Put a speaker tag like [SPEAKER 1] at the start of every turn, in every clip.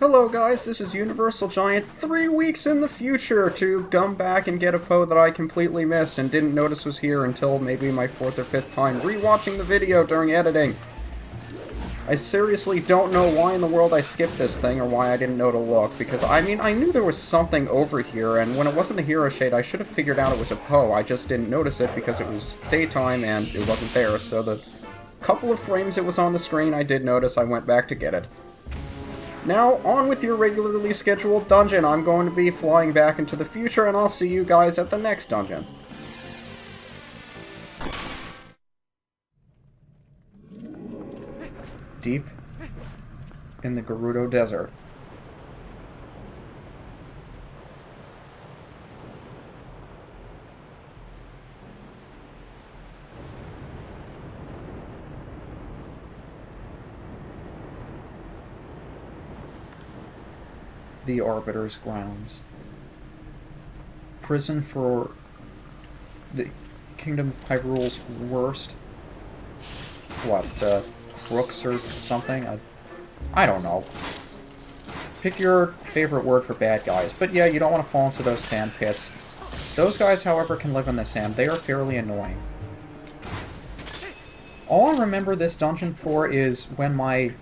[SPEAKER 1] Hello guys, this is UniversalGiant 3 weeks in the future to come back and get a Poe that I completely missed and didn't notice was here until maybe my 4th or 5th time rewatching the video during editing. I seriously don't know why in the world I skipped this thing or why I didn't know to look, because I knew there was something over here, and when it wasn't the hero shade I should have figured out it was a Poe. I just didn't notice it because it was daytime and it wasn't there, so the couple of frames it was on the screen I did notice. I went back to get it. Now, on with your regularly scheduled dungeon. I'm going to be flying back into the future, and I'll see you guys at the next dungeon. Deep in the Gerudo Desert. The Arbiter's grounds. Prison for the Kingdom of Hyrule's worst. What, crooks or something? I don't know. Pick your favorite word for bad guys. But yeah, you don't want to fall into those sand pits. Those guys, however, can live in the sand. They are fairly annoying. All I remember this dungeon for is when my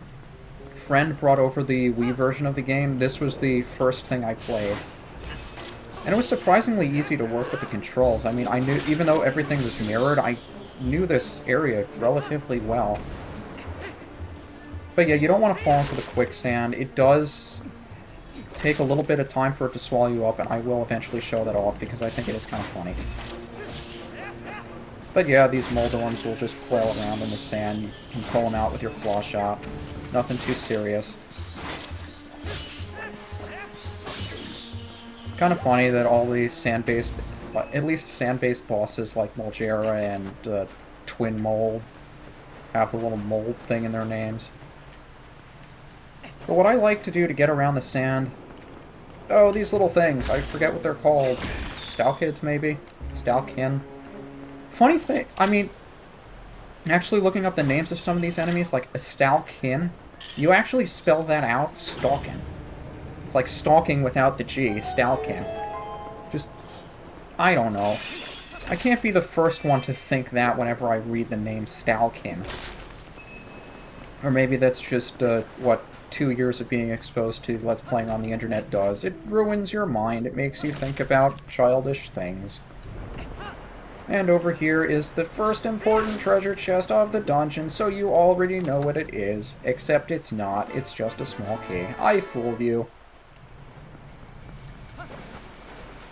[SPEAKER 1] friend brought over the Wii version of the game. This was the first thing I played. And it was surprisingly easy to work with the controls. I mean, I knew, even though everything was mirrored, I knew this area relatively well. But yeah, you don't want to fall into the quicksand. It does take a little bit of time for it to swallow you up, and I will eventually show that off because I think it is kind of funny. But yeah, these Moldorms will just flail around in the sand. You can pull them out with your claw shot. Nothing too serious. Kind of funny that all these sand-based, at least sand-based bosses like Molgera and Twin Mold have a little mold thing in their names. But what I like to do to get around the sand... Oh, these little things. I forget what they're called. Stalkids, maybe? Stalkin. Funny thing, I mean, actually looking up the names of some of these enemies, like a Stalkin, you actually spell that out, stalkin. It's like stalking without the G, Stalkin. Just, I don't know. I can't be the first one to think that whenever I read the name Stalkin. Or maybe that's just what 2 years of being exposed to Let's Playing on the internet does. It ruins your mind. It makes you think about childish things. And over here is the first important treasure chest of the dungeon, so you already know what it is. Except it's not. It's just a small key. I fooled you.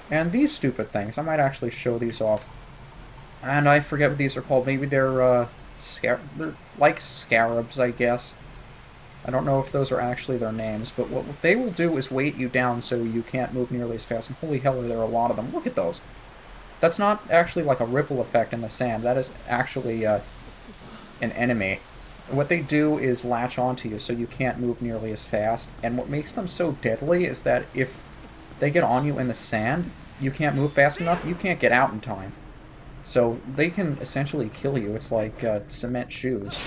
[SPEAKER 1] And these stupid things, I might actually show these off. And I forget what these are called. Maybe they're like scarabs, I guess. I don't know if those are actually their names, but what they will do is weight you down so you can't move nearly as fast. And holy hell, there are a lot of them. Look at those. That's not actually like a ripple effect in the sand. That is actually an enemy. What they do is latch onto you so you can't move nearly as fast. And what makes them so deadly is that if they get on you in the sand, you can't move fast enough, you can't get out in time. So they can essentially kill you. It's like cement shoes.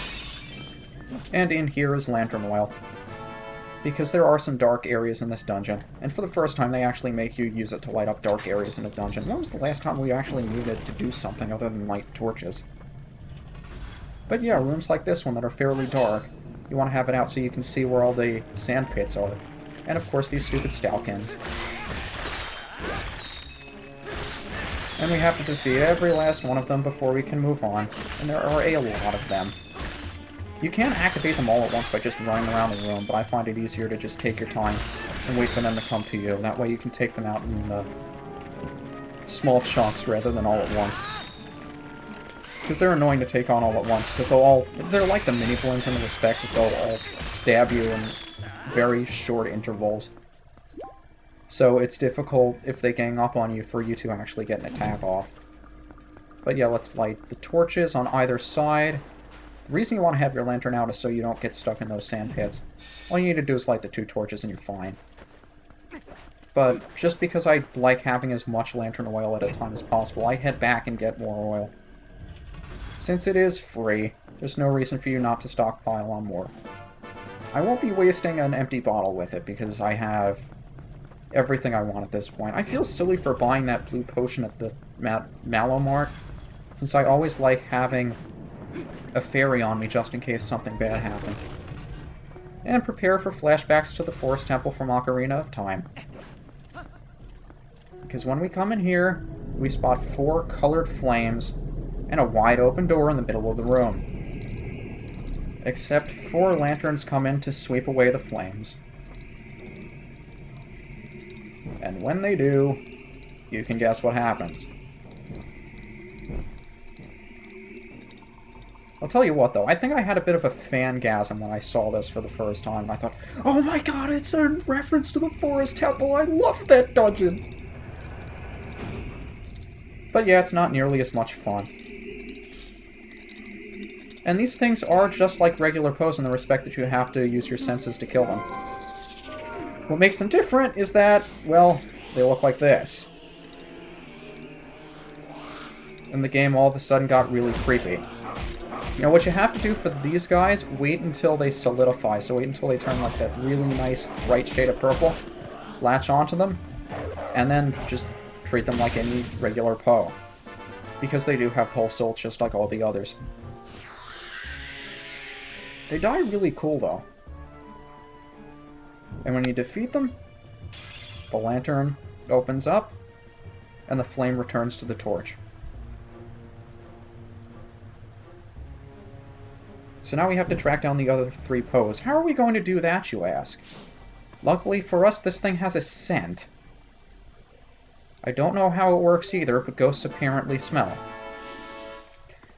[SPEAKER 1] And in here is lantern oil. Because there are some dark areas in this dungeon, and for the first time they actually make you use it to light up dark areas in a dungeon. When was the last time we actually needed to do something other than light torches? But yeah, rooms like this one that are fairly dark, you want to have it out so you can see where all the sand pits are. And of course these stupid Stalkins. And we have to defeat every last one of them before we can move on, and there are a lot of them. You can activate them all at once by just running around the room, but I find it easier to just take your time and wait for them to come to you. That way you can take them out in small chunks rather than all at once. Because they're annoying to take on all at once, because they're like the mini-villains in the respect that they'll all stab you in very short intervals. So it's difficult, if they gang up on you, for you to actually get an attack off. But yeah, let's light the torches on either side. The reason you want to have your lantern out is so you don't get stuck in those sand pits. All you need to do is light the 2 torches and you're fine. But just because I like having as much lantern oil at a time as possible, I head back and get more oil. Since it is free, there's no reason for you not to stockpile on more. I won't be wasting an empty bottle with it, because I have everything I want at this point. I feel silly for buying that blue potion at the Mallow Mart, since I always like having a fairy on me just in case something bad happens. And prepare for flashbacks to the Forest Temple from Ocarina of Time. Because when we come in here, we spot 4 colored flames and a wide open door in the middle of the room. Except 4 lanterns come in to sweep away the flames. And when they do, you can guess what happens. I'll tell you what, though, I think I had a bit of a fangasm when I saw this for the first time. I thought, oh my god, it's a reference to the Forest Temple! I love that dungeon! But yeah, it's not nearly as much fun. And these things are just like regular poes in the respect that you have to use your senses to kill them. What makes them different is that, well, they look like this. And the game all of a sudden got really creepy. Now, what you have to do for these guys, wait until they solidify. So wait until they turn like that really nice bright shade of purple. Latch onto them. And then just treat them like any regular poe. Because they do have pulse souls just like all the others. They die really cool, though. And when you defeat them, the lantern opens up, and the flame returns to the torch. So now we have to track down the other 3 poes. How are we going to do that, you ask? Luckily for us, this thing has a scent. I don't know how it works either, but ghosts apparently smell.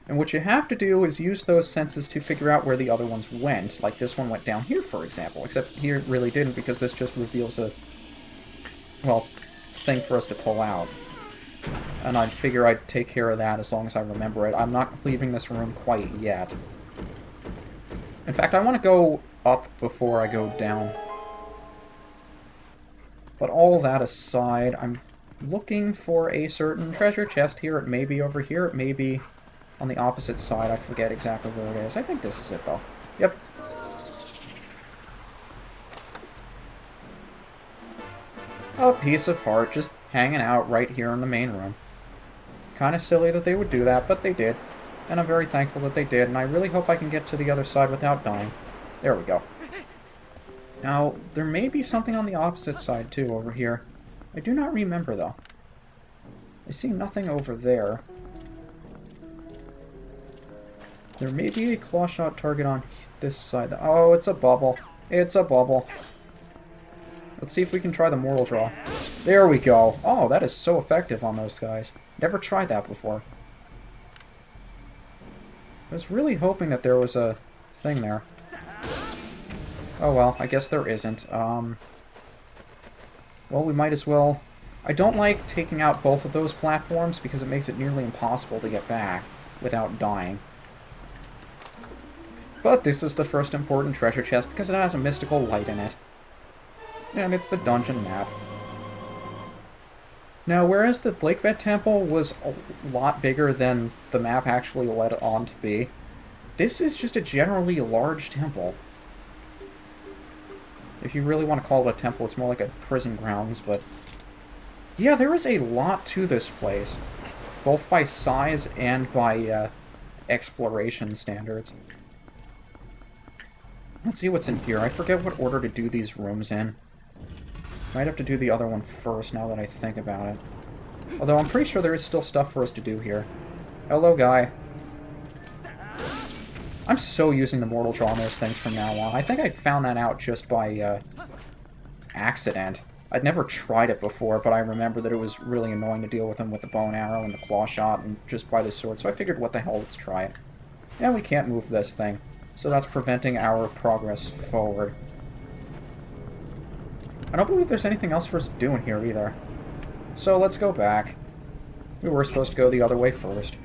[SPEAKER 1] And what you have to do is use those senses to figure out where the other ones went. Like this one went down here, for example. Except here it really didn't, because this just reveals a, well, thing for us to pull out. And I figure I'd take care of that as long as I remember it. I'm not leaving this room quite yet. In fact, I want to go up before I go down. But all that aside, I'm looking for a certain treasure chest here. It may be over here. It may be on the opposite side. I forget exactly where it is. I think this is it, though. Yep. A piece of heart just hanging out right here in the main room. Kind of silly that they would do that, but they did. And I'm very thankful that they did, and I really hope I can get to the other side without dying. There we go. Now, there may be something on the opposite side, too, over here. I do not remember, though. I see nothing over there. There may be a claw shot target on this side. Oh, it's a bubble. It's a bubble. Let's see if we can try the mortal draw. There we go. Oh, that is so effective on those guys. Never tried that before. I was really hoping that there was a thing there. Oh well, I guess there isn't. Well, we might as well... I don't like taking out both of those platforms because it makes it nearly impossible to get back without dying. But this is the first important treasure chest because it has a mystical light in it. And it's the dungeon map. Now, whereas the Blakebet Temple was a lot bigger than the map actually led on to be, this is just a generally large temple. If you really want to call it a temple, it's more like a prison grounds, but... yeah, there is a lot to this place. Both by size and by exploration standards. Let's see what's in here. I forget what order to do these rooms in. Might have to do the other one first, now that I think about it. Although I'm pretty sure there is still stuff for us to do here. Hello, guy. I'm so using the mortal draw on those things from now on. I think I found that out just by accident. I'd never tried it before, but I remember that it was really annoying to deal with them with the bow and arrow and the claw shot and just by the sword, so I figured, what the hell, let's try it. And we can't move this thing, so that's preventing our progress forward. I don't believe there's anything else for us to do in here either. So let's go back. We were supposed to go the other way first.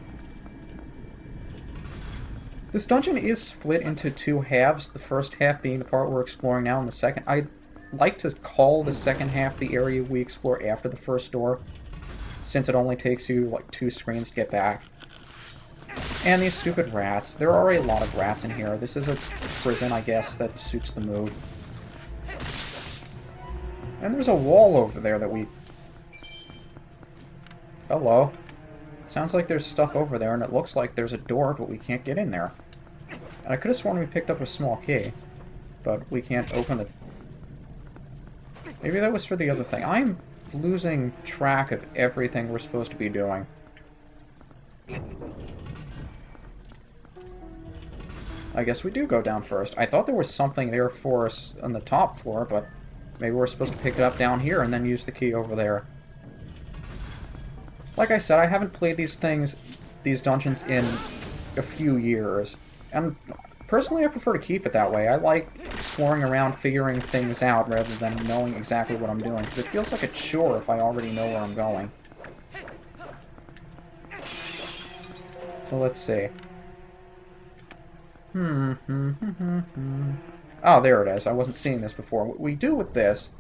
[SPEAKER 1] This dungeon is split into 2 halves, the first half being the part we're exploring now, and the second... I like to call the second half the area we explore after the first door, since it only takes you, like, 2 screens to get back. And these stupid rats. There are a lot of rats in here. This is a prison, I guess, that suits the mood. And there's a wall over there that we... Hello. Sounds like there's stuff over there, and it looks like there's a door, but we can't get in there. And I could have sworn we picked up a small key, but we can't open it. Maybe that was for the other thing. I'm losing track of everything we're supposed to be doing. I guess we do go down first. I thought there was something there for us on the top floor, but maybe we're supposed to pick it up down here and then use the key over there. Like I said, I haven't played these dungeons in a few years. And personally, I prefer to keep it that way. I like exploring around, figuring things out, rather than knowing exactly what I'm doing, because it feels like a chore if I already know where I'm going. So let's see. Oh, there it is. I wasn't seeing this before. What we do with this,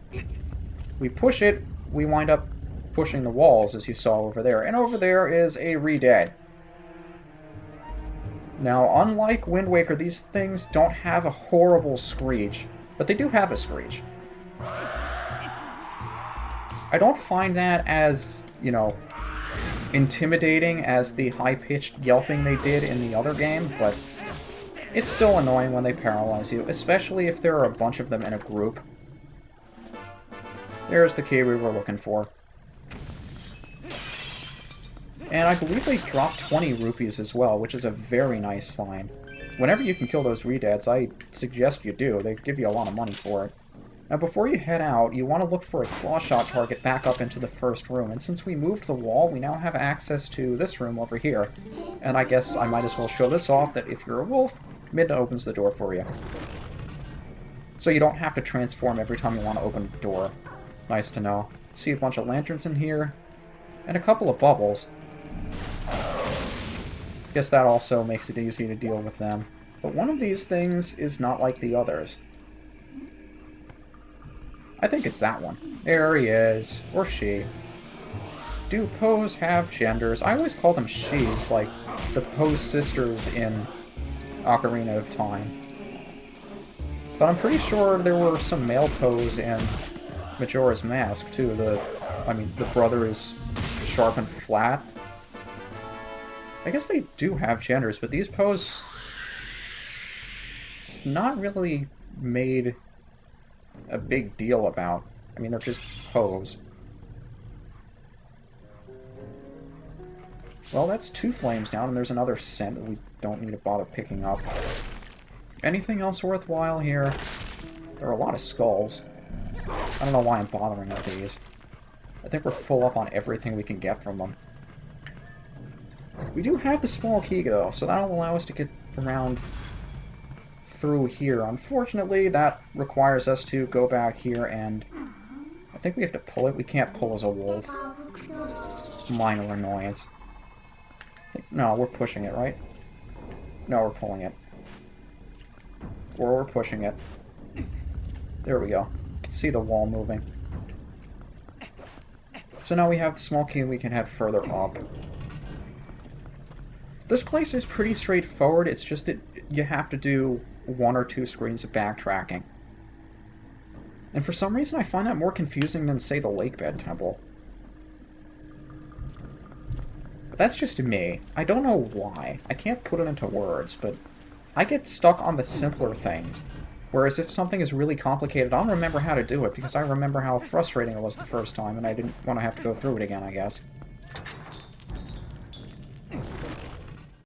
[SPEAKER 1] we push it, we wind up pushing the walls, as you saw over there. And over there is a Re-Dead. Now, unlike Wind Waker, these things don't have a horrible screech, but they do have a screech. I don't find that as, you know, intimidating as the high-pitched yelping they did in the other game, but it's still annoying when they paralyze you, especially if there are a bunch of them in a group. There's the key we were looking for. And I believe they drop 20 rupees as well, which is a very nice find. Whenever you can kill those Re-Deads, I suggest you do. They give you a lot of money for it. Now, before you head out, you want to look for a claw shot target back up into the first room. And since we moved the wall, we now have access to this room over here. And I guess I might as well show this off, that if you're a wolf, Midna opens the door for you. So you don't have to transform every time you want to open the door. Nice to know. See a bunch of lanterns in here, and a couple of bubbles. Guess that also makes it easy to deal with them. But one of these things is not like the others. I think it's that one. There he is. Or she. Do poes have genders? I always call them she's, like the Poes sisters in Ocarina of Time. But I'm pretty sure there were some male poes in Majora's Mask, too. The brother is sharp and flat. I guess they do have genders, but these poes... it's not really made a big deal about. I mean, they're just poes. Well, that's 2 flames down, and there's another scent that we don't need to bother picking up. Anything else worthwhile here? There are a lot of skulls. I don't know why I'm bothering with these. I think we're full up on everything we can get from them. We do have the small key, though, so that'll allow us to get around through here. Unfortunately, that requires us to go back here, and I think we have to pull it. We can't pull as a wolf. Minor annoyance. No, we're pushing it, right? No, we're pulling it. Or we're pushing it. There we go. You can see the wall moving. So now we have the small key and we can head further up. This place is pretty straightforward, it's just that you have to do 1 or 2 screens of backtracking. And for some reason I find that more confusing than, say, the Lakebed Temple. But that's just me. I don't know why. I can't put it into words, but I get stuck on the simpler things. Whereas if something is really complicated, I'll remember how to do it, because I remember how frustrating it was the first time, and I didn't want to have to go through it again, I guess.